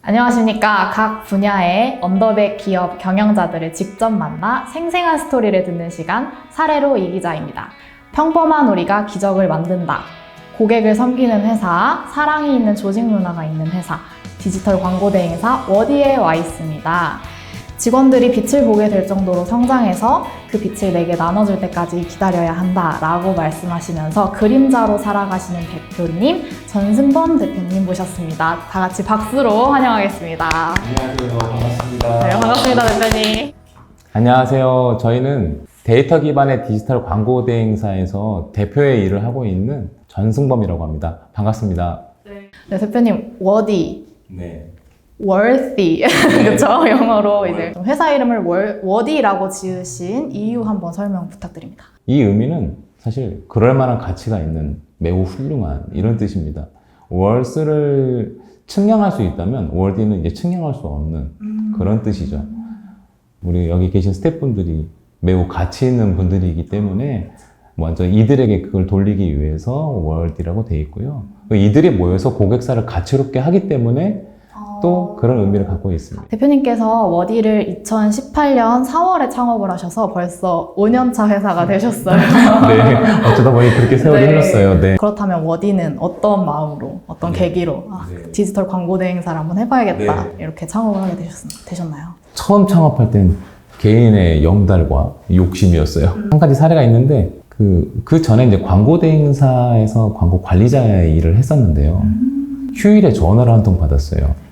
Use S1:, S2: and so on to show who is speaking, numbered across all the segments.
S1: 안녕하십니까. 각 분야의 언더백 기업 경영자들을 직접 만나 생생한 스토리를 듣는 시간, 사례로 이기자입니다. 평범한 우리가 기적을 만든다. 고객을 섬기는 회사, 사랑이 있는 조직 문화가 있는 회사, 디지털 광고 대행사 워디에 와 있습니다. 직원들이 빛을 보게 될 정도로 성장해서 그 빛을 내게 나눠줄 때까지 기다려야 한다라고 말씀하시면서 그림자로 살아가시는 대표님, 전승범 대표님 모셨습니다. 다 같이 박수로 환영하겠습니다.
S2: 안녕하세요. 반갑습니다.
S1: 네, 반갑습니다, 대표님.
S2: 안녕하세요. 저희는 데이터 기반의 디지털 광고 대행사에서 대표의 일을 하고 있는 전승범이라고 합니다. 반갑습니다.
S1: 네, 대표님, 워디.
S2: 네.
S1: worthy. 그렇죠? 영어로 이제 좀 회사 이름을 워디라고 지으신 이유 한번 설명 부탁드립니다.
S2: 이 의미는 사실 그럴 만한 가치가 있는 매우 훌륭한 이런 뜻입니다. 월스를 측량할 수 있다면 월디는 이제 측량할 수 없는 그런 뜻이죠. 우리 여기 계신 스태프분들이 매우 가치 있는 분들이기 때문에 먼저 이들에게 그걸 돌리기 위해서 월디라고 돼 있고요. 이들이 모여서 고객사를 가치롭게 하기 때문에 또 그런 의미를 갖고 있습니다.
S1: 대표님께서 워디를 2018년 4월에 창업을 하셔서 벌써 5년차 회사가 되셨어요.
S2: 네, 어쩌다 보니 그렇게 세월이
S1: 네.
S2: 흘렀어요. 네.
S1: 그렇다면 워디는 어떤 마음으로, 어떤 계기로 디지털 광고 대행사를 한번 해봐야겠다 이렇게 창업을 하게 되셨나요?
S2: 처음 창업할 땐 개인의 영달과 욕심이었어요. 한 가지 사례가 있는데 그 전에 이제 광고 대행사에서 광고 관리자의 일을 했었는데요. 휴일에 전화를 한 통 받았어요.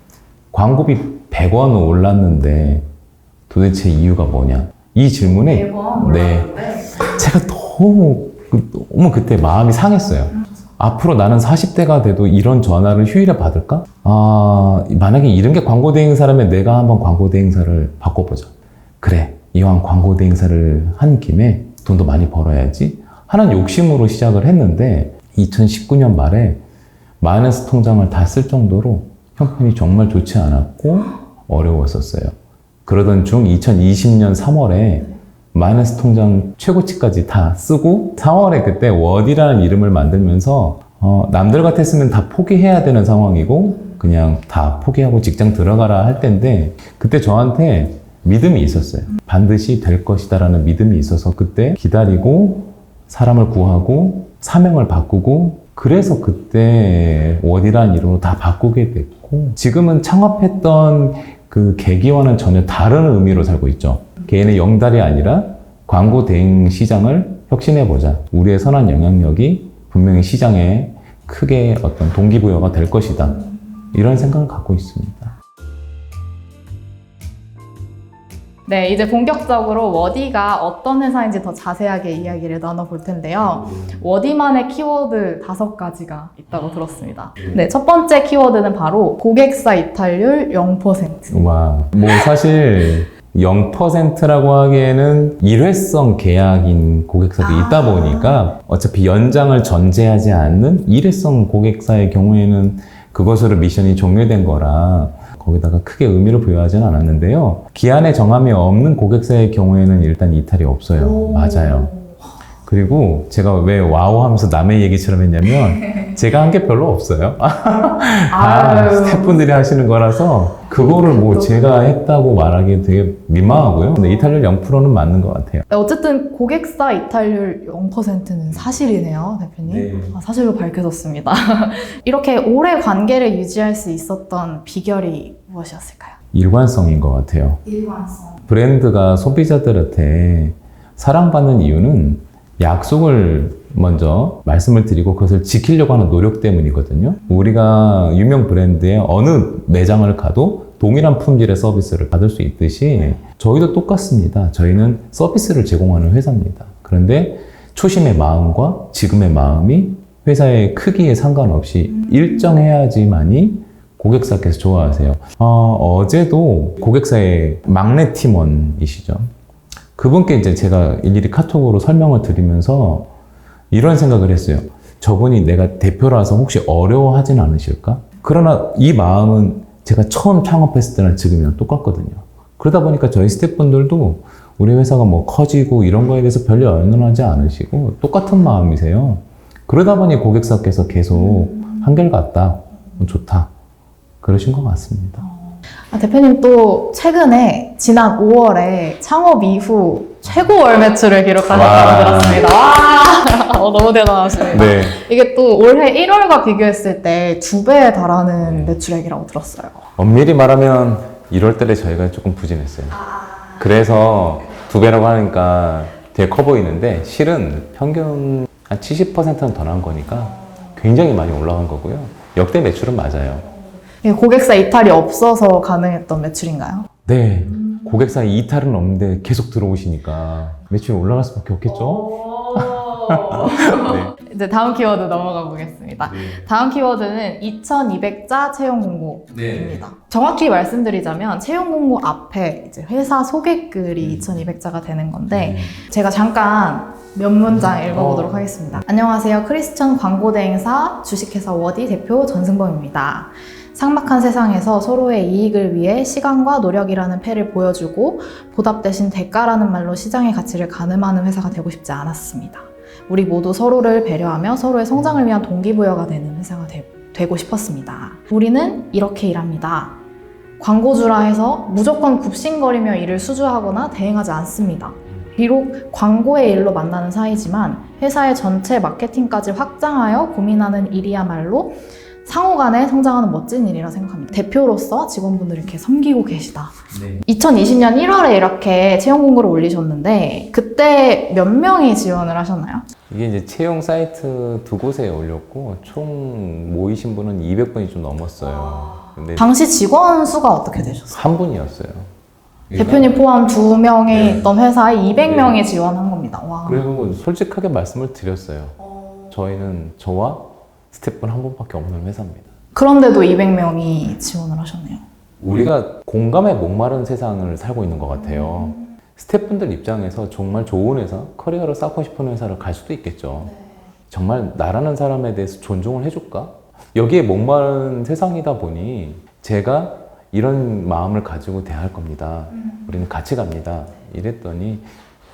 S2: 광고비 100원 올랐는데 도대체 이유가 뭐냐? 이 질문에 네, 제가 너무 그때 마음이 상했어요. 앞으로 나는 40대가 돼도 이런 전화를 휴일에 받을까? 만약에 이런 게 광고 대행사라면 내가 한번 광고 대행사를 바꿔보자. 그래, 이왕 광고 대행사를 한 김에 돈도 많이 벌어야지 하는 욕심으로 시작을 했는데 2019년 말에 마이너스 통장을 다 쓸 정도로 형편이 정말 좋지 않았고 어려웠었어요. 그러던 중 2020년 3월에 마이너스 통장 최고치까지 다 쓰고 4월에 그때 워디라는 이름을 만들면서 남들 같았으면 다 포기해야 되는 상황이고 그냥 다 포기하고 직장 들어가라 할 때인데 그때 저한테 믿음이 있었어요. 반드시 될 것이다 라는 믿음이 있어서 그때 기다리고 사람을 구하고 사명을 바꾸고 그래서 그때 워디라는 이름으로 다 바꾸게 됐고 지금은 창업했던 그 계기와는 전혀 다른 의미로 살고 있죠. 개인의 영달이 아니라 광고 대행 시장을 혁신해보자. 우리의 선한 영향력이 분명히 시장에 크게 어떤 동기부여가 될 것이다. 이런 생각을 갖고 있습니다.
S1: 네, 이제 본격적으로 워디가 어떤 회사인지 더 자세하게 이야기를 나눠볼 텐데요. 워디만의 키워드 5가지가 있다고 들었습니다. 네, 첫 번째 키워드는 바로 고객사 이탈률 0%.
S2: 와, 뭐 사실 0%라고 하기에는 일회성 계약인 고객사도 있다 보니까 어차피 연장을 전제하지 않는 일회성 고객사의 경우에는 그것으로 미션이 종료된 거라 거기다가 크게 의미를 부여하지는 않았는데요. 기한의 정함이 없는 고객사의 경우에는 일단 이탈이 없어요. 맞아요. 그리고 제가 왜 와우 하면서 남의 얘기처럼 했냐면 제가 한 게 별로 없어요. 스태프분들이 하시는 거라서 그거를 뭐 제가 했다고 말하기 되게 민망하고요. 근데 이탈률 0%는 맞는 것 같아요.
S1: 네, 어쨌든 고객사 이탈률 0%는 사실이네요, 대표님.
S2: 네.
S1: 사실로 밝혀졌습니다. 이렇게 오래 관계를 유지할 수 있었던 비결이 무엇이었을까요?
S2: 일관성인 것 같아요.
S1: 일관성.
S2: 브랜드가 소비자들한테 사랑받는 이유는 약속을 먼저 말씀을 드리고 그것을 지키려고 하는 노력 때문이거든요. 우리가 유명 브랜드의 어느 매장을 가도 동일한 품질의 서비스를 받을 수 있듯이 저희도 똑같습니다. 저희는 서비스를 제공하는 회사입니다. 그런데 초심의 마음과 지금의 마음이 회사의 크기에 상관없이 일정해야지만이 고객사께서 좋아하세요. 어제도 고객사의 막내 팀원이시죠. 그분께 이제 제가 일일이 카톡으로 설명을 드리면서 이런 생각을 했어요. 저분이 내가 대표라서 혹시 어려워하진 않으실까? 그러나 이 마음은 제가 처음 창업했을 때랑 지금이랑 똑같거든요. 그러다 보니까 저희 스태프분들도 우리 회사가 뭐 커지고 이런 거에 대해서 별로 연연하지 않으시고 똑같은 마음이세요. 그러다 보니 고객사께서 계속 한결같다, 좋다 그러신 것 같습니다.
S1: 대표님 또 최근에 지난 5월에 창업 이후 최고 월 매출을 기록하셨다고 들었습니다. 와, 너무 대단하십니다.
S2: 네.
S1: 이게 또 올해 1월과 비교했을 때 2배에 달하는 매출액이라고 들었어요.
S2: 엄밀히 말하면 1월 달에 저희가 조금 부진했어요. 그래서 2배라고 하니까 되게 커 보이는데 실은 평균 한 70%는 더 나은 거니까 굉장히 많이 올라간 거고요. 역대 매출은 맞아요.
S1: 이게 고객사 이탈이 없어서 가능했던 매출인가요?
S2: 네. 고객사 이탈은 없는데 계속 들어오시니까 매출이 올라갈 수밖에 없겠죠? 네.
S1: 이제 다음 키워드 넘어가 보겠습니다. 다음 키워드는 2200자 채용 공고입니다. 정확히 말씀드리자면 채용 공고 앞에 이제 회사 소개글이 2200자가 되는 건데 제가 잠깐 몇 문장 읽어보도록 하겠습니다. 안녕하세요. 크리스천 광고대행사 주식회사 워디 대표 전승범입니다. 삭막한 세상에서 서로의 이익을 위해 시간과 노력이라는 패를 보여주고 보답 대신 대가라는 말로 시장의 가치를 가늠하는 회사가 되고 싶지 않았습니다. 우리 모두 서로를 배려하며 서로의 성장을 위한 동기부여가 되는 회사가 되고 싶었습니다. 우리는 이렇게 일합니다. 광고주라 해서 무조건 굽신거리며 일을 수주하거나 대행하지 않습니다. 비록 광고의 일로 만나는 사이지만 회사의 전체 마케팅까지 확장하여 고민하는 일이야말로 상호 간에 성장하는 멋진 일이라 생각합니다. 대표로서 직원분들을 이렇게 섬기고 계시다.
S2: 네.
S1: 2020년 1월에 이렇게 채용 공고를 올리셨는데 그때 몇 명이 지원을 하셨나요?
S2: 이게 이제 채용 사이트 2곳에 올렸고 총 모이신 분은 200분이 좀 넘었어요. 근데
S1: 당시 직원 수가 어떻게 되셨어요?
S2: 한 분이었어요.
S1: 대표님 포함 2명이 있던 회사에 200명이 지원한 겁니다. 와.
S2: 그리고 솔직하게 말씀을 드렸어요. 저희는 저와 스태프분 한 분밖에 없는 회사입니다.
S1: 그런데도 200명이 지원을 하셨네요.
S2: 우리가 공감에 목마른 세상을 살고 있는 것 같아요. 스태프분들 입장에서 정말 좋은 회사, 커리어를 쌓고 싶은 회사를 갈 수도 있겠죠. 정말 나라는 사람에 대해서 존중을 해줄까? 여기에 목마른 세상이다 보니 제가 이런 마음을 가지고 대할 겁니다. 우리는 같이 갑니다. 이랬더니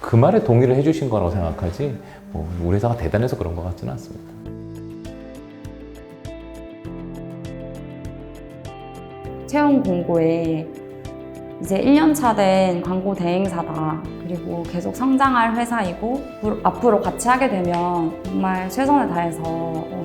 S2: 그 말에 동의를 해주신 거라고 생각하지 뭐 우리 회사가 대단해서 그런 것 같지는 않습니다.
S3: 채용 공고에 이제 1년차 된 광고 대행사다. 그리고 계속 성장할 회사이고 앞으로 같이 하게 되면 정말 최선을 다해서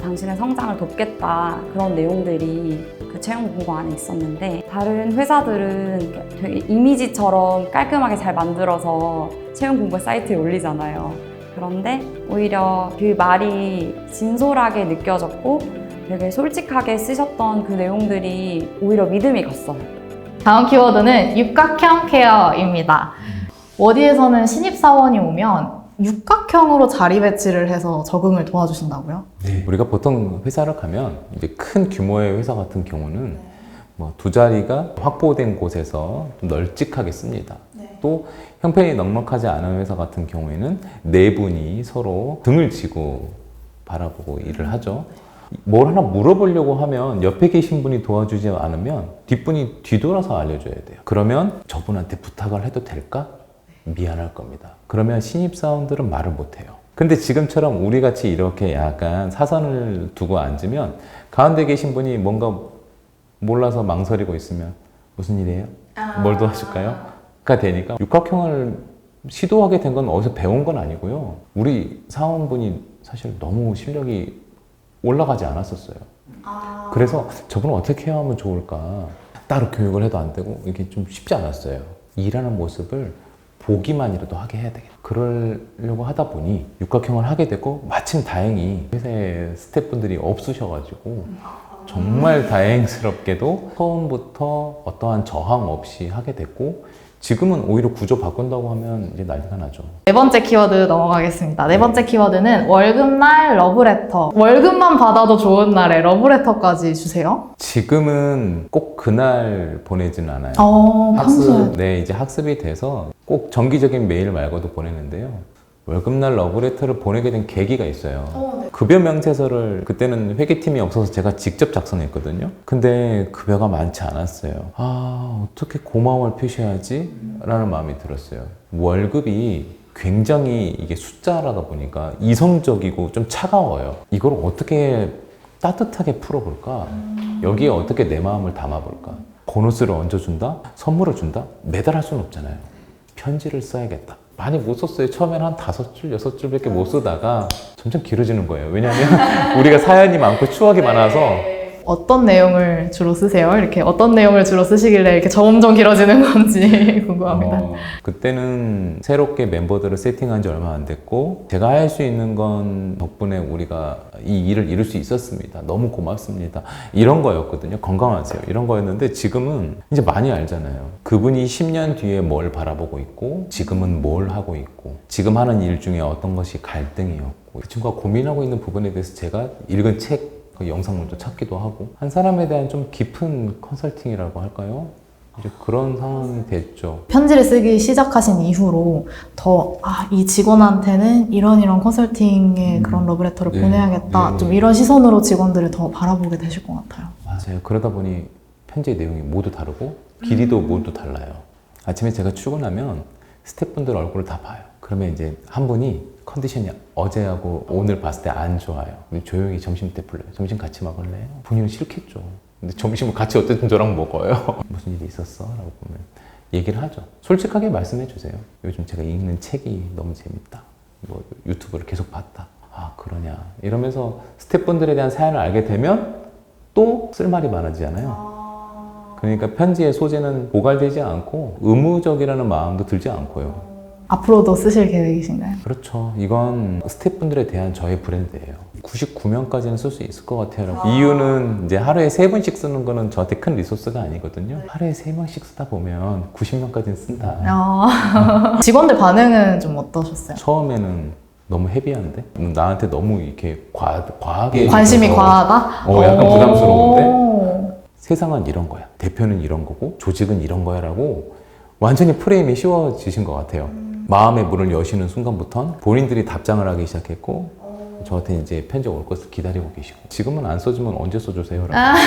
S3: 당신의 성장을 돕겠다. 그런 내용들이 그 채용 공고 안에 있었는데 다른 회사들은 되게 이미지처럼 깔끔하게 잘 만들어서 채용 공고 사이트에 올리잖아요. 그런데 오히려 그 말이 진솔하게 느껴졌고 되게 솔직하게 쓰셨던 그 내용들이 오히려 믿음이 갔어요.
S1: 다음 키워드는 육각형 케어입니다. 워디에서는 신입사원이 오면 육각형으로 자리 배치를 해서 적응을 도와주신다고요?
S2: 네. 우리가 보통 회사를 가면 이제 큰 규모의 회사 같은 경우는 뭐 2자리가 확보된 곳에서 좀 널찍하게 씁니다. 또 형편이 넉넉하지 않은 회사 같은 경우에는 4분이 서로 등을 지고 바라보고 일을 하죠. 뭘 하나 물어보려고 하면 옆에 계신 분이 도와주지 않으면 뒷분이 뒤돌아서 알려줘야 돼요. 그러면 저분한테 부탁을 해도 될까? 미안할 겁니다. 그러면 신입사원들은 말을 못해요. 근데 지금처럼 우리 같이 이렇게 약간 사선을 두고 앉으면 가운데 계신 분이 뭔가 몰라서 망설이고 있으면 무슨 일이에요? 뭘 도와줄까요? 가 되니까 육각형을 시도하게 된 건 어디서 배운 건 아니고요. 우리 사원분이 사실 너무 실력이 올라가지 않았었어요. 그래서 저분은 어떻게 하면 좋을까? 따로 교육을 해도 안 되고 이게 좀 쉽지 않았어요. 일하는 모습을 보기만이라도 하게 해야 되겠다. 그러려고 하다 보니 육각형을 하게 되고 마침 다행히 회사에 스태프분들이 없으셔가지고 정말 다행스럽게도 처음부터 어떠한 저항 없이 하게 됐고 지금은 오히려 구조 바꾼다고 하면 이제 난리가 나죠.
S1: 네 번째 키워드 넘어가겠습니다. 네 번째 키워드는 월급날 러브레터. 월급만 받아도 좋은 날에 러브레터까지 주세요?
S2: 지금은 꼭 그날 보내지는 않아요.
S1: 평소에.
S2: 네, 이제 학습이 돼서 꼭 정기적인 메일 말고도 보내는데요. 월급날 러브레터를 보내게 된 계기가 있어요. 급여 명세서를 그때는 회계팀이 없어서 제가 직접 작성했거든요. 근데 급여가 많지 않았어요. 아, 어떻게 고마움을 표시해야지? 라는 마음이 들었어요. 월급이 굉장히 이게 숫자라다 보니까 이성적이고 좀 차가워요. 이걸 어떻게 따뜻하게 풀어볼까? 여기에 어떻게 내 마음을 담아볼까? 보너스를 얹어준다? 선물을 준다? 매달 할 수는 없잖아요. 편지를 써야겠다. 많이 못 썼어요. 처음에는 한 5줄, 6줄밖에 못 쓰다가 점점 길어지는 거예요. 왜냐하면 우리가 사연이 많고 추억이 많아서.
S1: 어떤 내용을 주로 쓰세요? 이렇게 어떤 내용을 주로 쓰시길래 이렇게 점점 길어지는 건지 궁금합니다.
S2: 그때는 새롭게 멤버들을 세팅한 지 얼마 안 됐고 제가 할 수 있는 건 덕분에 우리가 이 일을 이룰 수 있었습니다. 너무 고맙습니다. 이런 거였거든요. 건강하세요. 이런 거였는데 지금은 이제 많이 알잖아요. 그분이 10년 뒤에 뭘 바라보고 있고 지금은 뭘 하고 있고 지금 하는 일 중에 어떤 것이 갈등이었고 그 친구가 고민하고 있는 부분에 대해서 제가 읽은 책 그 영상물도 찾기도 하고 한 사람에 대한 좀 깊은 컨설팅이라고 할까요? 이제 그런 상황이 됐죠.
S1: 편지를 쓰기 시작하신 이후로 더 이 직원한테는 이런 컨설팅의 그런 러브레터를
S2: 네.
S1: 보내야겠다.
S2: 네.
S1: 좀 이런 시선으로 직원들을 더 바라보게 되실 것 같아요.
S2: 맞아요. 그러다 보니 편지의 내용이 모두 다르고 길이도 모두 달라요. 아침에 제가 출근하면 스태프분들 얼굴을 다 봐요. 그러면 이제 한 분이 컨디션이 어제하고 오늘 봤을 때 안 좋아요. 근데 조용히 점심 때 불러요. 점심 같이 먹을래요? 본인은 싫겠죠. 근데 점심을 같이 어쨌든 저랑 먹어요. 무슨 일이 있었어? 라고 보면 얘기를 하죠. 솔직하게 말씀해 주세요. 요즘 제가 읽는 책이 너무 재밌다. 뭐 유튜브를 계속 봤다. 아 그러냐. 이러면서 스태프분들에 대한 사연을 알게 되면 또 쓸 말이 많아지잖아요. 그러니까 편지의 소재는 고갈되지 않고 의무적이라는 마음도 들지 않고요.
S1: 앞으로도 쓰실 계획이신가요?
S2: 그렇죠. 이건 스태프분들에 대한 저의 브랜드예요. 99명까지는 쓸 수 있을 것 같아요. 이유는 이제 하루에 3분씩 쓰는 거는 저한테 큰 리소스가 아니거든요. 하루에 3명씩 쓰다 보면 90명까지는 쓴다.
S1: 직원들 반응은 좀 어떠셨어요?
S2: 처음에는 너무 헤비한데? 나한테 너무 이렇게 과하게
S1: 관심이
S2: 해서
S1: 과하다?
S2: 약간
S1: 오.
S2: 부담스러운데? 세상은 이런 거야. 대표는 이런 거고 조직은 이런 거야 라고 완전히 프레임이 씌워지신 것 같아요. 마음의 문을 여시는 순간부터 본인들이 답장을 하기 시작했고 저한테 이제 편지가 올 것을 기다리고 계시고 지금은 안 써주면 언제 써주세요? 라고.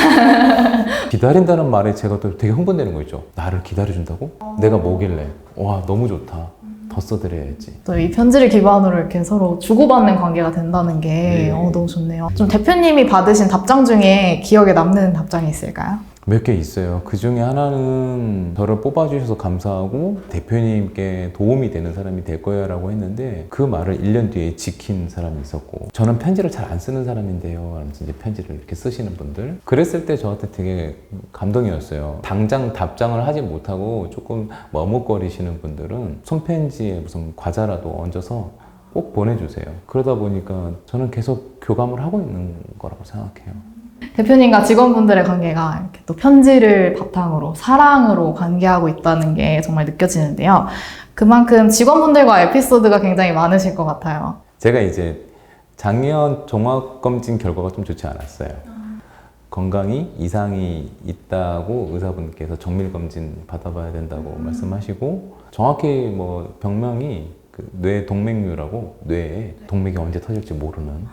S2: 기다린다는 말에 제가 또 되게 흥분되는 거 있죠. 나를 기다려준다고? 내가 뭐길래? 와 너무 좋다. 더 써드려야지.
S1: 또 이 편지를 기반으로 이렇게 서로 주고받는 관계가 된다는 게
S2: 네.
S1: 너무 좋네요. 좀 대표님이 받으신 답장 중에 기억에 남는 답장이 있을까요?
S2: 몇 개 있어요. 그 중에 하나는 저를 뽑아주셔서 감사하고 대표님께 도움이 되는 사람이 될 거예요 라고 했는데 그 말을 1년 뒤에 지킨 사람이 있었고 저는 편지를 잘 안 쓰는 사람인데요 하면서 이제 편지를 이렇게 쓰시는 분들 그랬을 때 저한테 되게 감동이었어요. 당장 답장을 하지 못하고 조금 머뭇거리시는 분들은 손편지에 무슨 과자라도 얹어서 꼭 보내주세요. 그러다 보니까 저는 계속 교감을 하고 있는 거라고 생각해요.
S1: 대표님과 직원분들의 관계가 이렇게 또 편지를 바탕으로 사랑으로 관계하고 있다는 게 정말 느껴지는데요. 그만큼 직원분들과 에피소드가 굉장히 많으실 것 같아요.
S2: 제가 이제 작년 종합검진 결과가 좀 좋지 않았어요. 건강이 이상이 있다고 의사분께서 정밀검진 받아봐야 된다고 말씀하시고 정확히 뭐 병명이 그 뇌 동맥류라고 뇌에 동맥이 언제 터질지 모르는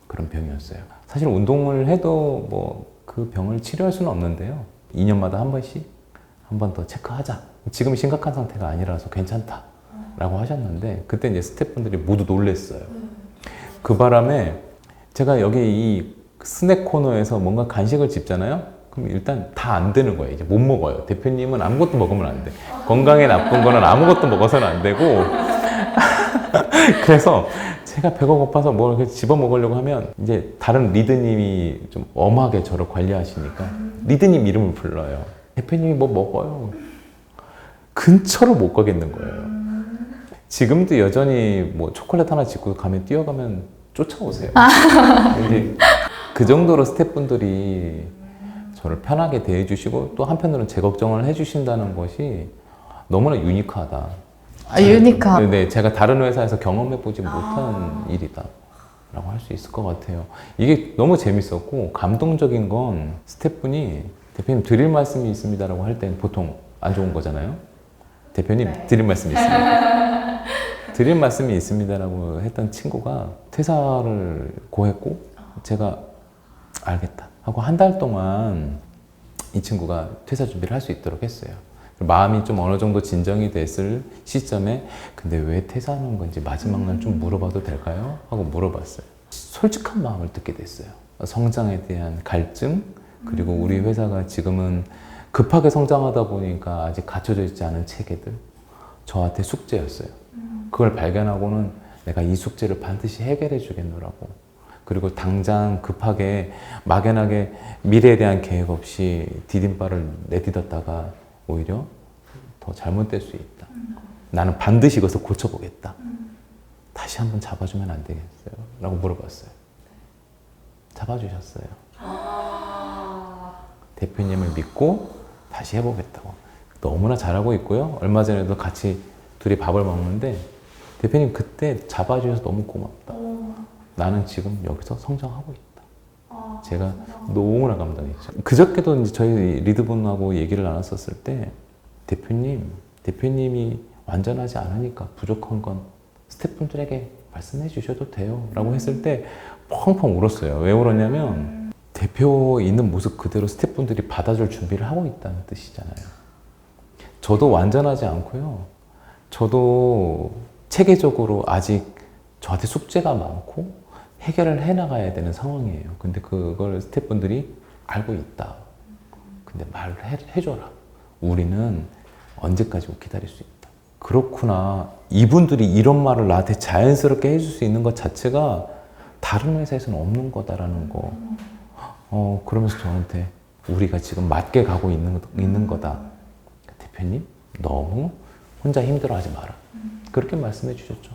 S2: 그런 병이었어요. 사실 운동을 해도 뭐 그 병을 치료할 수는 없는데요. 2년마다 한 번씩 한 번 더 체크하자. 지금 심각한 상태가 아니라서 괜찮다 라고 하셨는데 그때 이제 스태프분들이 모두 놀랬어요. 그 바람에 제가 여기 이 스낵 코너에서 뭔가 간식을 집잖아요. 그럼 일단 다 안 되는 거예요. 이제 못 먹어요. 대표님은 아무것도 먹으면 안 돼. 건강에 나쁜 거는 아무것도 먹어서는 안 되고 그래서 제가 배가 고파서 뭘 이렇게 집어 먹으려고 하면 이제 다른 리드님이 좀 엄하게 저를 관리하시니까 리드님 이름을 불러요. 대표님이 뭐 먹어요. 근처로 못 가겠는 거예요. 지금도 여전히 뭐 초콜릿 하나 짚고 가면 뛰어가면 쫓아오세요. 이제 그 정도로 스태프분들이 저를 편하게 대해주시고 또 한편으로는 제 걱정을 해주신다는 것이 너무나 유니크하다.
S1: 유니크한.
S2: 네, 제가 다른 회사에서 경험해보지 못한 일이다 라고 할 수 있을 것 같아요. 이게 너무 재밌었고 감동적인 건 스태프분이 대표님 드릴 말씀이 있습니다 라고 할 때는 보통 안 좋은 거잖아요. 대표님 드릴 말씀이 있습니다. 드릴 말씀이 있습니다 라고 했던 친구가 퇴사를 고했고 제가 알겠다 하고 한 달 동안 이 친구가 퇴사 준비를 할 수 있도록 했어요. 마음이 좀 어느 정도 진정이 됐을 시점에 근데 왜 퇴사하는 건지 마지막 날 좀 물어봐도 될까요? 하고 물어봤어요. 솔직한 마음을 듣게 됐어요. 성장에 대한 갈증 그리고 우리 회사가 지금은 급하게 성장하다 보니까 아직 갖춰져 있지 않은 체계들, 저한테 숙제였어요. 그걸 발견하고는 내가 이 숙제를 반드시 해결해 주겠노라고. 그리고 당장 급하게 막연하게 미래에 대한 계획 없이 디딤발을 내딛었다가 오히려 더 잘못될 수 있다. 나는 반드시 이것을 고쳐보겠다. 다시 한번 잡아주면 안 되겠어요? 라고 물어봤어요. 잡아주셨어요. 대표님을 믿고 다시 해보겠다고. 너무나 잘하고 있고요. 얼마 전에도 같이 둘이 밥을 먹는데 대표님 그때 잡아주셔서 너무 고맙다. 나는 지금 여기서 성장하고 있다. 제가 너무나 감동했죠. 그저께도 이제 저희 리드분하고 얘기를 나눴었을 때 대표님이 완전하지 않으니까 부족한 건 스태프분들에게 말씀해 주셔도 돼요. 라고 했을 때 펑펑 울었어요. 왜 울었냐면 대표 있는 모습 그대로 스태프분들이 받아줄 준비를 하고 있다는 뜻이잖아요. 저도 완전하지 않고요. 저도 체계적으로 아직 저한테 숙제가 많고 해결을 해나가야 되는 상황이에요. 근데 그걸 스태프분들이 알고 있다. 근데 말을 해줘라. 우리는 언제까지 기다릴 수 있다. 그렇구나. 이분들이 이런 말을 나한테 자연스럽게 해줄 수 있는 것 자체가 다른 회사에서는 없는 거다라는 거. 그러면서 저한테 우리가 지금 맞게 가고 있는 거다. 대표님, 너무 혼자 힘들어하지 마라. 그렇게 말씀해 주셨죠.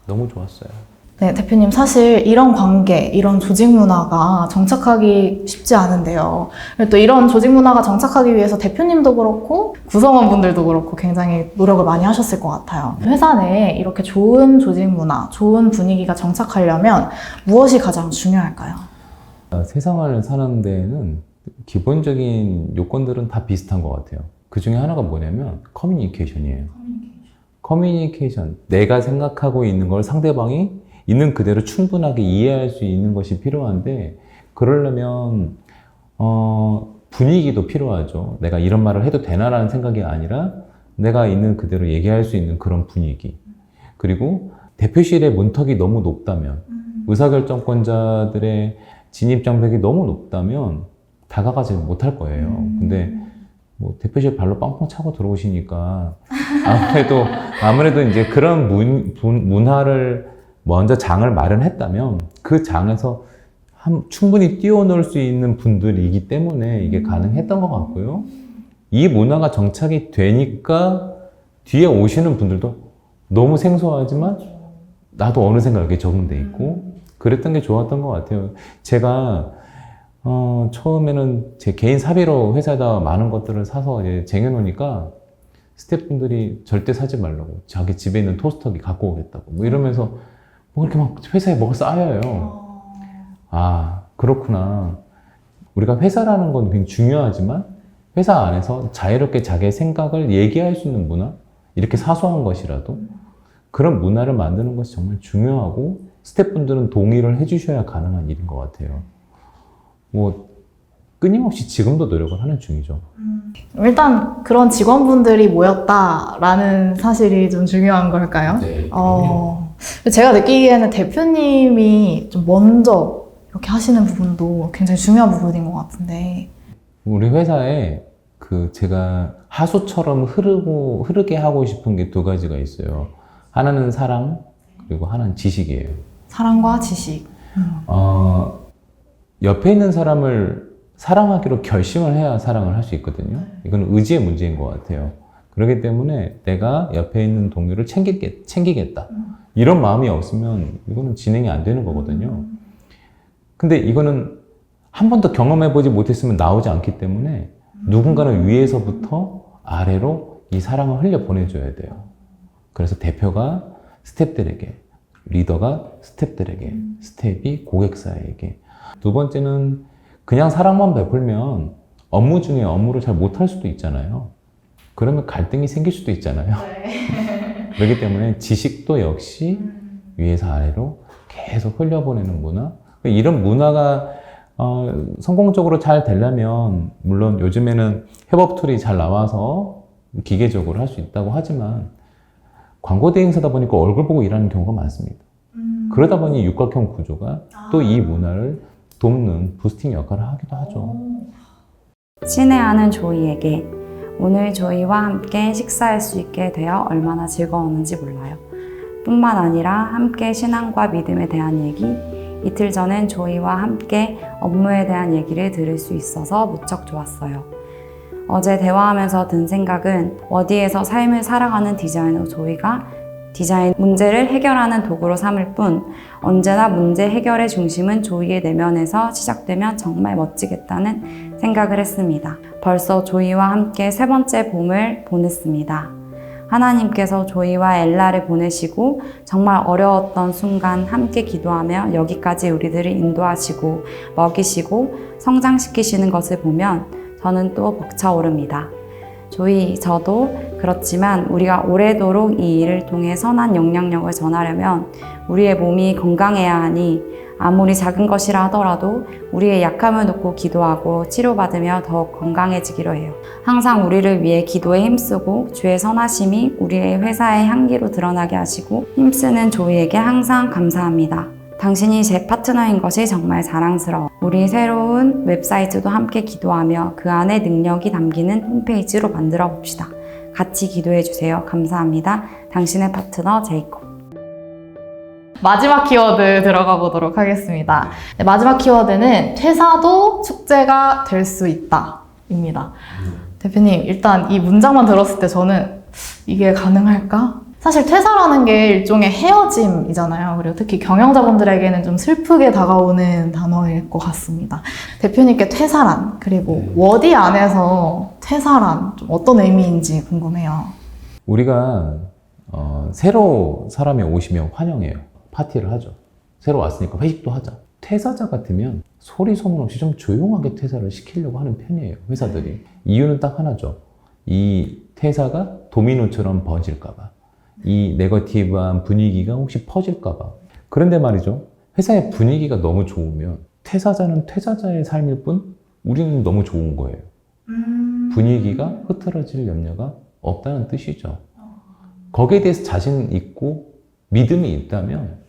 S2: 너무 좋았어요.
S1: 네, 대표님 사실 이런 관계, 이런 조직 문화가 정착하기 쉽지 않은데요. 그리고 또 이런 조직 문화가 정착하기 위해서 대표님도 그렇고 구성원분들도 그렇고 굉장히 노력을 많이 하셨을 것 같아요. 회사 내에 이렇게 좋은 조직 문화, 좋은 분위기가 정착하려면 무엇이 가장 중요할까요?
S2: 세상을 사는 데에는 기본적인 요건들은 다 비슷한 것 같아요. 그 중에 하나가 뭐냐면 커뮤니케이션이에요. 커뮤니케이션. 내가 생각하고 있는 걸 상대방이 있는 그대로 충분하게 이해할 수 있는 것이 필요한데 그러려면 분위기도 필요하죠. 내가 이런 말을 해도 되나라는 생각이 아니라 내가 있는 그대로 얘기할 수 있는 그런 분위기. 그리고 대표실의 문턱이 너무 높다면 의사결정권자들의 진입장벽이 너무 높다면 다가가지 못할 거예요. 근데 뭐 대표실 발로 빵빵 차고 들어오시니까 아무래도 이제 그런 문화를 먼저 장을 마련했다면 그 장에서 충분히 뛰어놀 수 있는 분들이기 때문에 이게 가능했던 것 같고요. 이 문화가 정착이 되니까 뒤에 오시는 분들도 너무 생소하지만 나도 어느샌가 여기에 적응돼 있고 그랬던 게 좋았던 것 같아요. 제가 처음에는 제 개인 사비로 회사에다 많은 것들을 사서 이제 쟁여놓으니까 스태프분들이 절대 사지 말라고 자기 집에 있는 토스터기 갖고 오겠다고 뭐 이러면서 뭐 이렇게 막 회사에 뭐가 쌓여요. 아, 그렇구나. 우리가 회사라는 건 굉장히 중요하지만 회사 안에서 자유롭게 자기의 생각을 얘기할 수 있는 문화? 이렇게 사소한 것이라도 그런 문화를 만드는 것이 정말 중요하고 스태프분들은 동의를 해주셔야 가능한 일인 것 같아요. 뭐 끊임없이 지금도 노력을 하는 중이죠.
S1: 일단 그런 직원분들이 모였다라는 사실이 좀 중요한 걸까요?
S2: 네.
S1: 제가 느끼기에는 대표님이 좀 먼저 이렇게 하시는 부분도 굉장히 중요한 부분인 것 같은데.
S2: 우리 회사에 제가 하수처럼 흐르게 하고 싶은 게 두 가지가 있어요. 하나는 사랑, 그리고 하나는 지식이에요.
S1: 사랑과 지식.
S2: 옆에 있는 사람을 사랑하기로 결심을 해야 사랑을 할 수 있거든요. 이건 의지의 문제인 것 같아요. 그렇기 때문에 내가 옆에 있는 동료를 챙기겠다. 이런 마음이 없으면 이거는 진행이 안 되는 거거든요. 근데 이거는 한 번도 경험해보지 못했으면 나오지 않기 때문에 누군가는 위에서부터 아래로 이 사랑을 흘려보내줘야 돼요. 그래서 대표가 스태프들에게, 리더가 스태프들에게, 스태프이 고객사에게. 두 번째는 그냥 사랑만 베풀면 업무 중에 업무를 잘 못할 수도 있잖아요. 그러면 갈등이 생길 수도 있잖아요. 그렇기 때문에 지식도 역시 위에서 아래로 계속 흘려보내는 문화. 이런 문화가 성공적으로 잘 되려면 물론 요즘에는 협업 툴이 잘 나와서 기계적으로 할 수 있다고 하지만 광고 대행사다 보니까 얼굴 보고 일하는 경우가 많습니다. 그러다 보니 육각형 구조가 또 이 문화를 돕는 부스팅 역할을 하기도 하죠.
S3: 친애하는 조이에게 오늘 조이와 함께 식사할 수 있게 되어 얼마나 즐거웠는지 몰라요. 뿐만 아니라 함께 신앙과 믿음에 대한 얘기, 이틀 전엔 조이와 함께 업무에 대한 얘기를 들을 수 있어서 무척 좋았어요. 어제 대화하면서 든 생각은 워디에서 삶을 살아가는 디자이너 조이가 디자인 문제를 해결하는 도구로 삼을 뿐 언제나 문제 해결의 중심은 조이의 내면에서 시작되면 정말 멋지겠다는 생각을 했습니다. 벌써 조이와 함께 3번째 봄을 보냈습니다. 하나님께서 조이와 엘라를 보내시고 정말 어려웠던 순간 함께 기도하며 여기까지 우리들을 인도하시고 먹이시고 성장시키시는 것을 보면 저는 또 벅차오릅니다. 조이, 저도 그렇지만 우리가 오래도록 이 일을 통해 선한 영향력을 전하려면 우리의 몸이 건강해야 하니 아무리 작은 것이라 하더라도 우리의 약함을 놓고 기도하고 치료받으며 더욱 건강해지기로 해요. 항상 우리를 위해 기도에 힘쓰고 주의 선하심이 우리의 회사의 향기로 드러나게 하시고 힘쓰는 조이에게 항상 감사합니다. 당신이 제 파트너인 것이 정말 자랑스러워. 우리 새로운 웹사이트도 함께 기도하며 그 안에 능력이 담기는 홈페이지로 만들어 봅시다. 같이 기도해 주세요. 감사합니다. 당신의 파트너 제이콥.
S1: 마지막 키워드 들어가 보도록 하겠습니다. 네, 마지막 키워드는 퇴사도 축제가 될 수 있다 입니다. 대표님, 일단 이 문장만 들었을 때 저는 이게 가능할까? 사실 퇴사라는 게 일종의 헤어짐이잖아요. 그리고 특히 경영자분들에게는 좀 슬프게 다가오는 단어일 것 같습니다. 대표님께 퇴사란, 그리고 워디 안에서 퇴사란 좀 어떤 의미인지 궁금해요.
S2: 우리가 새로 사람이 오시면 환영해요. 파티를 하죠. 새로 왔으니까 회식도 하자. 퇴사자 같으면 소리 소문 없이 좀 조용하게 퇴사를 시키려고 하는 편이에요. 회사들이. 이유는 딱 하나죠. 이 퇴사가 도미노처럼 번질까 봐. 이 네거티브한 분위기가 혹시 퍼질까 봐. 그런데 말이죠. 회사의 분위기가 너무 좋으면 퇴사자는 퇴사자의 삶일 뿐 우리는 너무 좋은 거예요. 분위기가 흐트러질 염려가 없다는 뜻이죠. 거기에 대해서 자신 있고 믿음이 있다면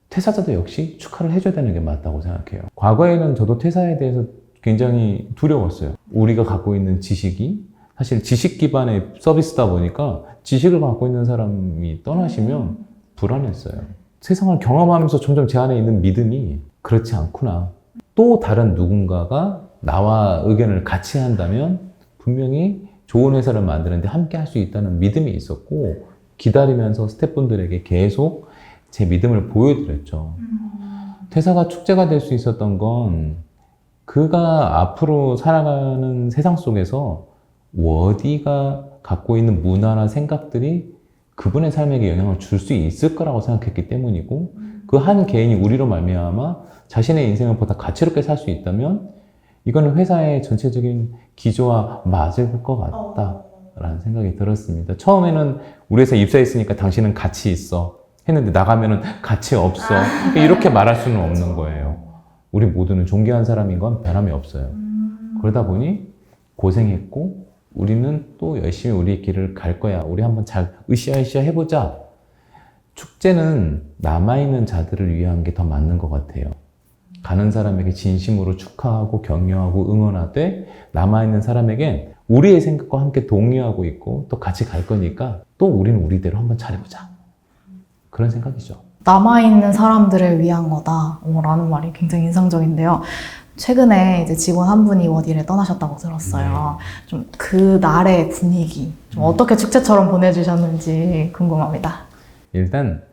S2: 퇴사자도 역시 축하를 해줘야 되는 게 맞다고 생각해요. 과거에는 저도 퇴사에 대해서 굉장히 두려웠어요. 우리가 갖고 있는 지식이 사실 지식 기반의 서비스다 보니까 지식을 갖고 있는 사람이 떠나시면 불안했어요. 세상을 경험하면서 점점 제 안에 있는 믿음이 그렇지 않구나. 또 다른 누군가가 나와 의견을 같이 한다면 분명히 좋은 회사를 만드는데 함께 할 수 있다는 믿음이 있었고 기다리면서 스태프분들에게 계속 제 믿음을 보여드렸죠. 퇴사가 축제가 될 수 있었던 건 그가 앞으로 살아가는 세상 속에서 워디가 갖고 있는 문화나 생각들이 그분의 삶에게 영향을 줄 수 있을 거라고 생각했기 때문이고 그 한 개인이 우리로 말미암아 자신의 인생을 보다 가치롭게 살 수 있다면 이거는 회사의 전체적인 기조와 맞을 것 같다라는 생각이 들었습니다. 처음에는 우리 회사에 입사했으니까 당신은 가치 있어 했는데 나가면은 가치 없어 이렇게 말할 수는 없는 거예요. 우리 모두는 존귀한 사람인 건 변함이 없어요. 그러다 보니 고생했고 우리는 또 열심히 우리의 길을 갈 거야. 우리 한번 잘 으쌰으쌰 해보자. 축제는 남아있는 자들을 위한 게 더 맞는 것 같아요. 가는 사람에게 진심으로 축하하고 격려하고 응원하되 남아있는 사람에겐 우리의 생각과 함께 동의하고 있고 또 같이 갈 거니까 또 우리는 우리대로 한번 잘해보자. 그런 생각이죠.
S1: 남아있는 사람들을 위한 거다 라는 말이 굉장히 인상적인데요. 최근에 이제 직원 한 분이 워디를 떠나셨다고 들었어요. 좀 그 날의 분위기, 좀 어떻게 축제처럼 보내주셨는지 궁금합니다.
S2: 일단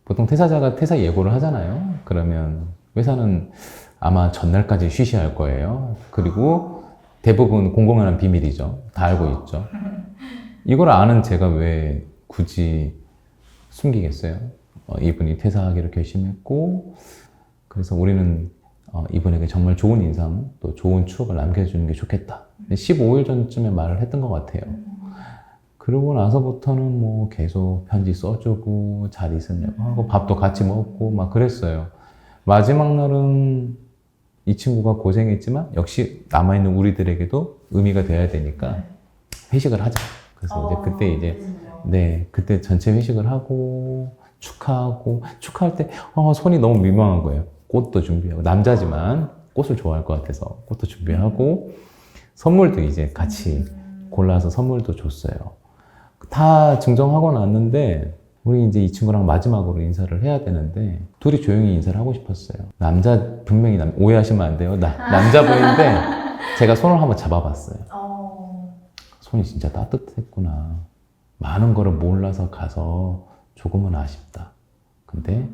S2: 보통 퇴사자가 퇴사 예고를 하잖아요. 그러면 회사는 아마 전날까지 쉬쉬할 거예요. 그리고 대부분 공공연한 비밀이죠. 다 알고 있죠. 이걸 아는 제가 왜 굳이 숨기겠어요? 이분이 퇴사하기로 결심했고 그래서 우리는 이분에게 정말 좋은 인상 또 좋은 추억을 남겨주는 게 좋겠다. 15일 전쯤에 말을 했던 것 같아요. 그러고 나서부터는 뭐 계속 편지 써주고 잘 있었냐고 하고 밥도 같이 먹고 막 그랬어요. 마지막 날은 이 친구가 고생했지만 역시 남아있는 우리들에게도 의미가 돼야 되니까 회식을 하자. 그래서 이제 그때 이제 그때 전체 회식을 하고 축하하고 축하할 때 손이 너무 민망한 거예요. 꽃도 준비하고 남자지만 꽃을 좋아할 것 같아서 꽃도 준비하고 선물도 이제 같이 골라서 선물도 줬어요. 다 증정하고 났는데 우리 이제 이 친구랑 마지막으로 인사를 해야 되는데 둘이 조용히 인사를 하고 싶었어요. 분명히 오해하시면 안 돼요. 남자분인데 제가 손을 한번 잡아봤어요. 손이 진짜 따뜻했구나. 많은 거를 몰라서 가서 조금은 아쉽다. 근데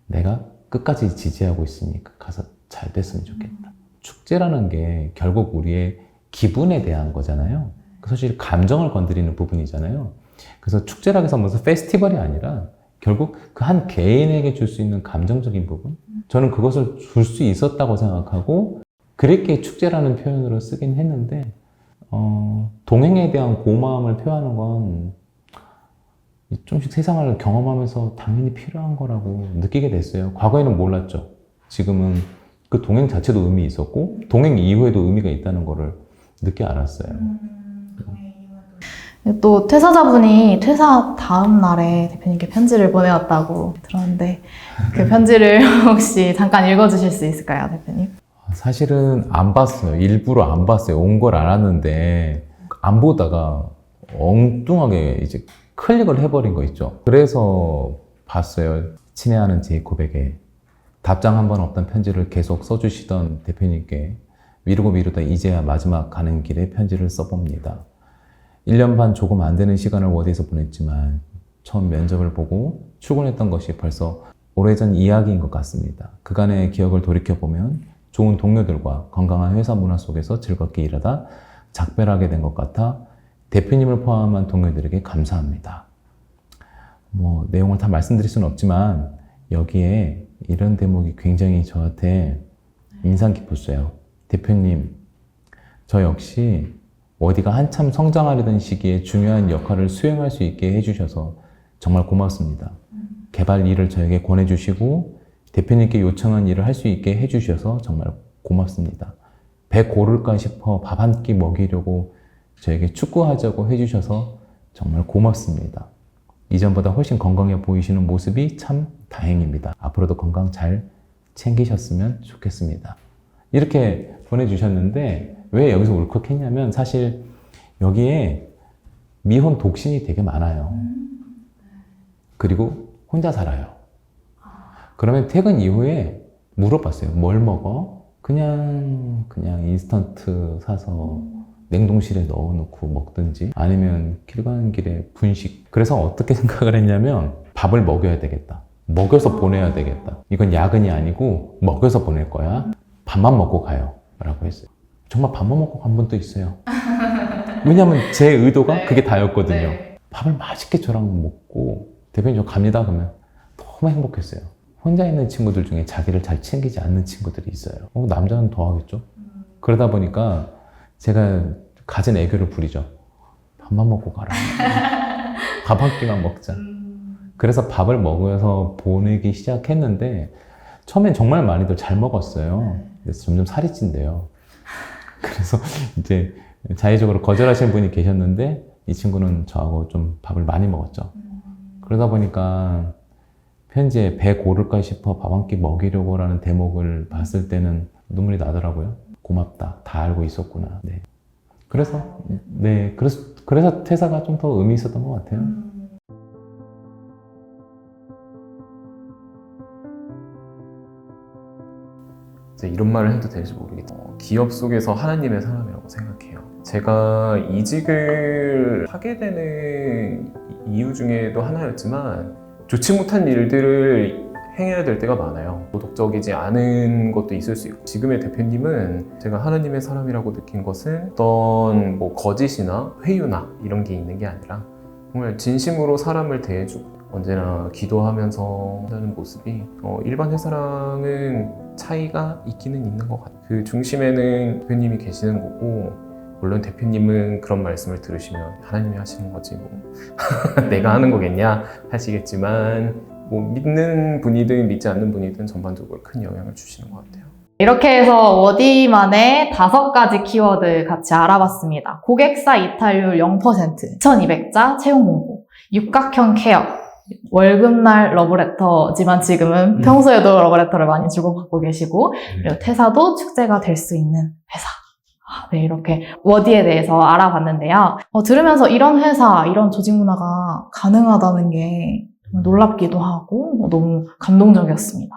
S2: 내가 끝까지 지지하고 있으니까 가서 잘 됐으면 좋겠다. 축제라는 게 결국 우리의 기분에 대한 거잖아요. 사실 감정을 건드리는 부분이잖아요. 그래서 축제라고 해서 무슨 페스티벌이 아니라 결국 그 한 개인에게 줄 수 있는 감정적인 부분? 저는 그것을 줄 수 있었다고 생각하고 그렇게 축제라는 표현으로 쓰긴 했는데 동행에 대한 고마움을 표하는 건 좀씩 세상을 경험하면서 당연히 필요한 거라고 느끼게 됐어요. 과거에는 몰랐죠. 지금은 그 동행 자체도 의미 있었고 동행 이후에도 의미가 있다는 거를 늦게 알았어요.
S1: 또 퇴사자분이 퇴사 다음 날에 대표님께 편지를 보내왔다고 들었는데 그 편지를 혹시 잠깐 읽어주실 수 있을까요, 대표님?
S2: 사실은 안 봤어요. 일부러 안 봤어요. 온 걸 알았는데 안 보다가 엉뚱하게 이제 클릭을 해버린 거 있죠. 그래서 봤어요. 친애하는 제 고백에 답장 한 번 없던 편지를 계속 써주시던 대표님께 미루고 미루다 이제야 마지막 가는 길에 편지를 써봅니다. 1년 반 조금 안 되는 시간을 어디에서 보냈지만 처음 면접을 보고 출근했던 것이 벌써 오래전 이야기인 것 같습니다. 그간의 기억을 돌이켜보면 좋은 동료들과 건강한 회사 문화 속에서 즐겁게 일하다 작별하게 된 것 같아 대표님을 포함한 동료들에게 감사합니다. 내용을 다 말씀드릴 수는 없지만 여기에 이런 대목이 굉장히 저한테 인상 깊었어요. 대표님, 저 역시 어디가 한참 성장하려던 시기에 중요한 역할을 수행할 수 있게 해주셔서 정말 고맙습니다. 개발 일을 저에게 권해주시고 대표님께 요청한 일을 할 수 있게 해주셔서 정말 고맙습니다. 배 고를까 싶어 밥 한 끼 먹이려고 저에게 축구하자고 해주셔서 정말 고맙습니다. 이전보다 훨씬 건강해 보이시는 모습이 참 다행입니다. 앞으로도 건강 잘 챙기셨으면 좋겠습니다. 이렇게 보내주셨는데 왜 여기서 울컥했냐면 사실 여기에 미혼 독신이 되게 많아요. 그리고 혼자 살아요. 그러면 퇴근 이후에 물어봤어요. 뭘 먹어? 그냥 인스턴트 사서 냉동실에 넣어놓고 먹든지 아니면 길 가는 길에 분식. 그래서 어떻게 생각을 했냐면 밥을 먹여야 되겠다. 먹여서 보내야 되겠다. 이건 야근이 아니고 먹여서 보낼 거야. 밥만 먹고 가요. 라고 했어요. 정말 밥만 먹고 간 분도 있어요. 왜냐면 제 의도가 그게 다였거든요. 밥을 맛있게 저랑 먹고 대표님 저 갑니다 그러면 너무 행복했어요. 혼자 있는 친구들 중에 자기를 잘 챙기지 않는 친구들이 있어요. 남자는 더 하겠죠. 그러다 보니까 제가 가진 애교를 부리죠. 밥만 먹고 가라. 밥 한 끼만 먹자. 그래서 밥을 먹어서 보내기 시작했는데 처음엔 정말 많이들 잘 먹었어요. 그래서 점점 살이 찐대요. 그래서 이제 자의적으로 거절하시는 분이 계셨는데 이 친구는 저하고 좀 밥을 많이 먹었죠. 그러다 보니까 편지에 배 고를까 싶어 밥 한 끼 먹이려고 라는 대목을 봤을 때는 눈물이 나더라고요. 고맙다. 다 알고 있었구나. 네. 그래서 퇴사가 좀 더 의미 있었던 것 같아요.
S4: 이런 말을 해도 될지 모르겠지만 기업 속에서 하나님의 사람이라고 생각해요. 제가 이직을 하게 되는 이유 중에도 하나였지만 좋지 못한 일들을 행해야 될 때가 많아요. 도덕적이지 않은 것도 있을 수 있고 지금의 대표님은 제가 하나님의 사람이라고 느낀 것은 어떤 거짓이나 회유나 이런 게 있는 게 아니라 정말 진심으로 사람을 대해주고 언제나 기도하면서 하는 모습이 일반 회사랑은 차이가 있기는 있는 것 같아요. 그 중심에는 대표님이 계시는 거고 물론 대표님은 그런 말씀을 들으시면 하나님이 하시는 거지 내가 하는 거겠냐 하시겠지만 믿는 분이든 믿지 않는 분이든 전반적으로 큰 영향을 주시는 것 같아요.
S1: 이렇게 해서 워디만의 5가지 키워드 같이 알아봤습니다. 고객사 이탈률 0%, 1200자 채용 공고, 육각형 케어, 월급날 러브레터지만 지금은 평소에도 러브레터를 많이 주고받고 계시고 그리고 퇴사도 축제가 될 수 있는 회사. 네, 이렇게 워디에 대해서 알아봤는데요. 들으면서 이런 회사, 이런 조직 문화가 가능하다는 게 놀랍기도 하고 너무 감동적이었습니다.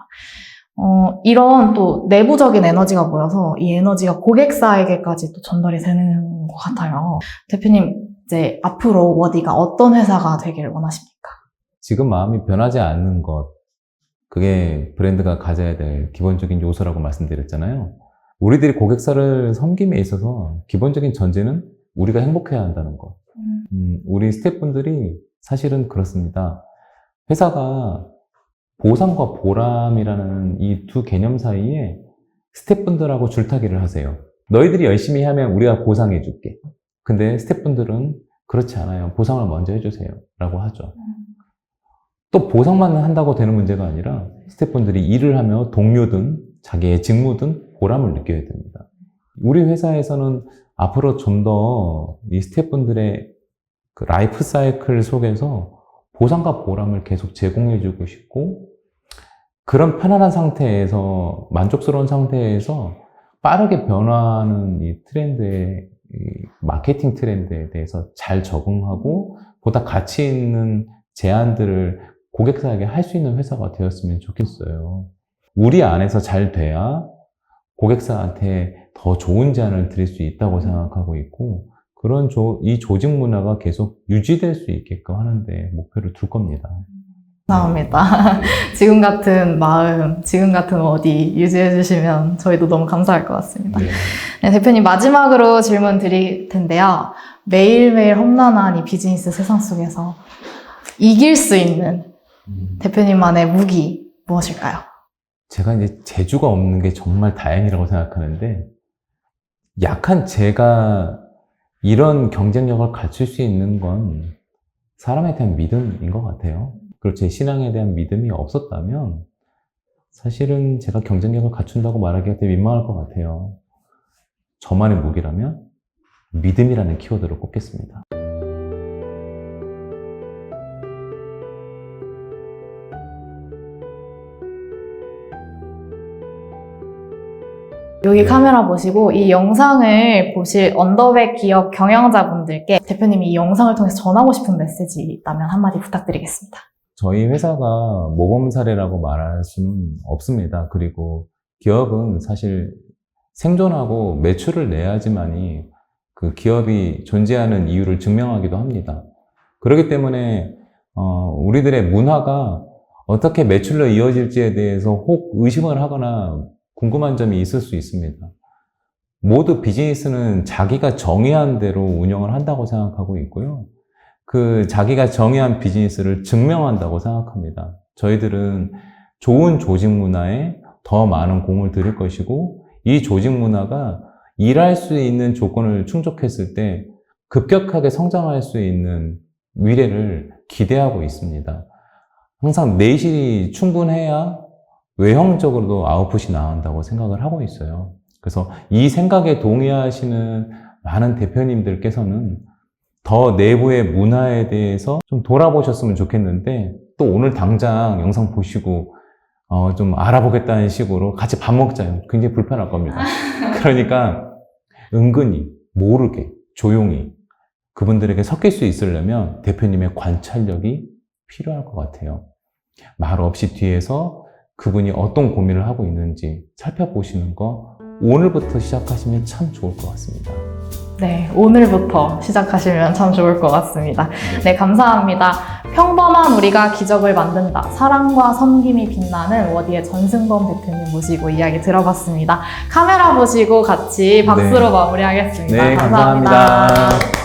S1: 이런 또 내부적인 에너지가 모여서 이 에너지가 고객사에게까지 또 전달이 되는 것 같아요. 대표님, 이제 앞으로 워디가 어떤 회사가 되기를 원하십니까?
S2: 지금 마음이 변하지 않는 것, 그게 브랜드가 가져야 될 기본적인 요소라고 말씀드렸잖아요. 우리들이 고객사를 섬김에 있어서 기본적인 전제는 우리가 행복해야 한다는 것. 우리 스태프분들이 사실은 그렇습니다. 회사가 보상과 보람이라는 이 두 개념 사이에 스태프분들하고 줄타기를 하세요. 너희들이 열심히 하면 우리가 보상해 줄게. 근데 스태프분들은 그렇지 않아요. 보상을 먼저 해주세요. 라고 하죠. 또 보상만 한다고 되는 문제가 아니라 스태프분들이 일을 하며 동료든 자기의 직무든 보람을 느껴야 됩니다. 우리 회사에서는 앞으로 좀 더 이 스태프분들의 그 라이프 사이클 속에서 보상과 보람을 계속 제공해주고 싶고, 그런 편안한 상태에서, 만족스러운 상태에서 빠르게 변화하는 이 트렌드에, 이 마케팅 트렌드에 대해서 잘 적응하고 보다 가치 있는 제안들을 고객사에게 할 수 있는 회사가 되었으면 좋겠어요. 우리 안에서 잘 돼야 고객사한테 더 좋은 제안을 드릴 수 있다고 생각하고 있고, 그런 이 조직 문화가 계속 유지될 수 있게끔 하는데 목표를 둘 겁니다.
S1: 감사합니다. 지금 같은 마음, 지금 같은 워디 유지해 주시면 저희도 너무 감사할 것 같습니다.
S2: 네.
S1: 네, 대표님 마지막으로 질문 드릴 텐데요. 매일매일 험난한 이 비즈니스 세상 속에서 이길 수 있는 대표님만의 무기 무엇일까요?
S2: 제가 이제 재주가 없는 게 정말 다행이라고 생각하는데, 약한 제가 이런 경쟁력을 갖출 수 있는 건 사람에 대한 믿음인 것 같아요. 그리고 제 신앙에 대한 믿음이 없었다면 사실은 제가 경쟁력을 갖춘다고 말하기가 되게 민망할 것 같아요. 저만의 무기라면 믿음이라는 키워드를 꼽겠습니다.
S1: 여기
S2: 네.
S1: 카메라 보시고 이 영상을 보실 언더백 기업 경영자분들께 대표님이 이 영상을 통해서 전하고 싶은 메시지 있다면 한마디 부탁드리겠습니다.
S2: 저희 회사가 모범 사례라고 말할 수는 없습니다. 그리고 기업은 사실 생존하고 매출을 내야지만이 그 기업이 존재하는 이유를 증명하기도 합니다. 그렇기 때문에 우리들의 문화가 어떻게 매출로 이어질지에 대해서 혹 의심을 하거나 궁금한 점이 있을 수 있습니다. 모두 비즈니스는 자기가 정의한 대로 운영을 한다고 생각하고 있고요. 그 자기가 정의한 비즈니스를 증명한다고 생각합니다. 저희들은 좋은 조직 문화에 더 많은 공을 들일 것이고, 이 조직 문화가 일할 수 있는 조건을 충족했을 때 급격하게 성장할 수 있는 미래를 기대하고 있습니다. 항상 내실이 충분해야 외형적으로도 아웃풋이 나온다고 생각을 하고 있어요. 그래서 이 생각에 동의하시는 많은 대표님들께서는 더 내부의 문화에 대해서 좀 돌아보셨으면 좋겠는데, 또 오늘 당장 영상 보시고 좀 알아보겠다는 식으로 같이 밥 먹자요. 굉장히 불편할 겁니다. 그러니까 은근히 모르게 조용히 그분들에게 섞일 수 있으려면 대표님의 관찰력이 필요할 것 같아요. 말 없이 뒤에서 그분이 어떤 고민을 하고 있는지 살펴보시는 거 오늘부터 시작하시면 참 좋을 것 같습니다.
S1: 네, 오늘부터 시작하시면 참 좋을 것 같습니다. 네, 감사합니다. 평범한 우리가 기적을 만든다. 사랑과 섬김이 빛나는 워디의 전승범 대표님 모시고 이야기 들어봤습니다. 카메라 보시고 같이 박수로
S2: 네.
S1: 마무리하겠습니다.
S2: 네,
S1: 감사합니다.
S2: 감사합니다.